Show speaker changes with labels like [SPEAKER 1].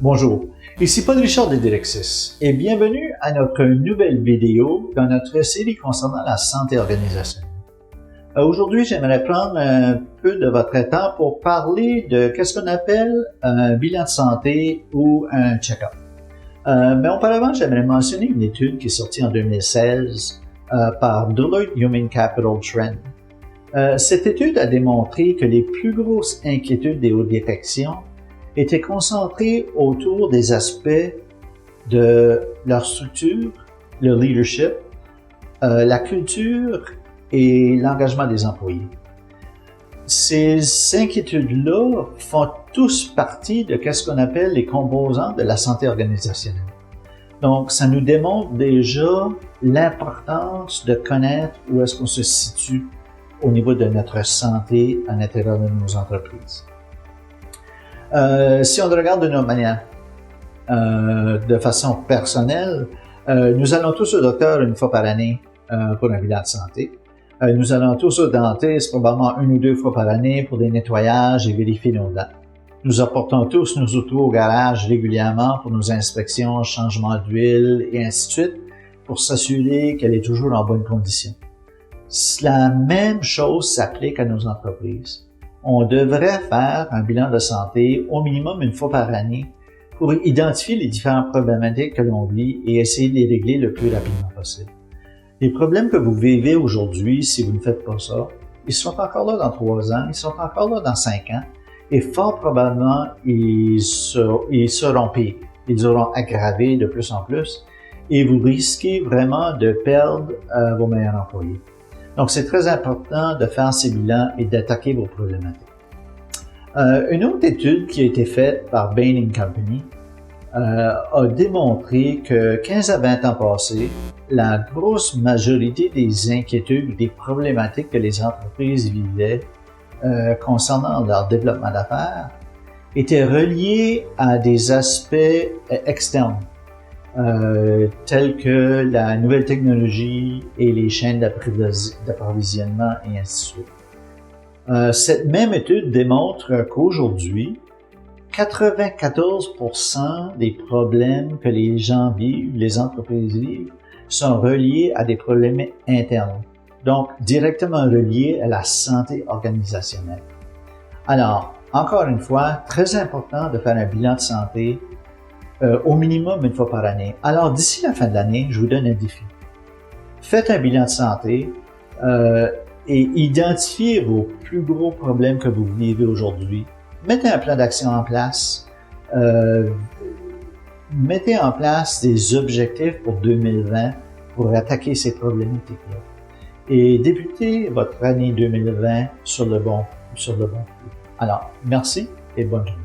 [SPEAKER 1] Bonjour, ici Paul Richard de Direxis et bienvenue à notre nouvelle vidéo dans notre série concernant la santé organisationnelle. Aujourd'hui, j'aimerais prendre un peu de votre temps pour parler de qu'est-ce qu'on appelle un bilan de santé ou un check-up. Mais auparavant, j'aimerais mentionner une étude qui est sortie en 2016 par Deloitte Human Capital Trend. Cette étude a démontré que les plus grosses inquiétudes des hautes directions étaient concentrées autour des aspects de leur structure, le leadership, la culture et l'engagement des employés. Ces inquiétudes-là font tous partie de ce qu'on appelle les composantes de la santé organisationnelle. Donc, ça nous démontre déjà l'importance de connaître où est-ce qu'on se situe au niveau de notre santé à l'intérieur de nos entreprises. Si on regarde d'une autre manière, de façon personnelle, nous allons tous au docteur une fois par année pour un bilan de santé. Nous allons tous au dentiste probablement 1 ou 2 fois par année pour des nettoyages et vérifier nos dents. Nous apportons tous nos autos au garage régulièrement pour nos inspections, changements d'huile et ainsi de suite pour s'assurer qu'elle est toujours en bonne condition. La même chose s'applique à nos entreprises. On devrait faire un bilan de santé au minimum 1 fois par année pour identifier les différentes problématiques que l'on vit et essayer de les régler le plus rapidement possible. Les problèmes que vous vivez aujourd'hui, si vous ne faites pas ça, ils sont encore là dans 3 ans, ils sont encore là dans 5 ans, et fort probablement, ils seront pires. Ils auront aggravé de plus en plus, et vous risquez vraiment de perdre vos meilleurs employés. Donc, c'est très important de faire ces bilans et d'attaquer vos problématiques. Une autre étude qui a été faite par Bain & Company a démontré que 15 à 20 ans passés, la grosse majorité des inquiétudes, des problématiques que les entreprises vivaient concernant leur développement d'affaires étaient reliées à des aspects externes. Tels que la nouvelle technologie et les chaînes d'approvisionnement et ainsi de suite. Cette même étude démontre qu'aujourd'hui, 94% des problèmes que les gens vivent, les entreprises vivent, sont reliés à des problèmes internes, donc directement reliés à la santé organisationnelle. Alors, encore une fois, très important de faire un bilan de santé au minimum 1 fois par année. Alors, d'ici la fin de l'année, je vous donne un défi. Faites un bilan de santé et identifiez vos plus gros problèmes que vous vivez aujourd'hui. Mettez un plan d'action en place. Mettez en place des objectifs pour 2020 pour attaquer ces problématiques-là. Et débutez votre année 2020 sur le bon pied. Alors, merci et bonne journée.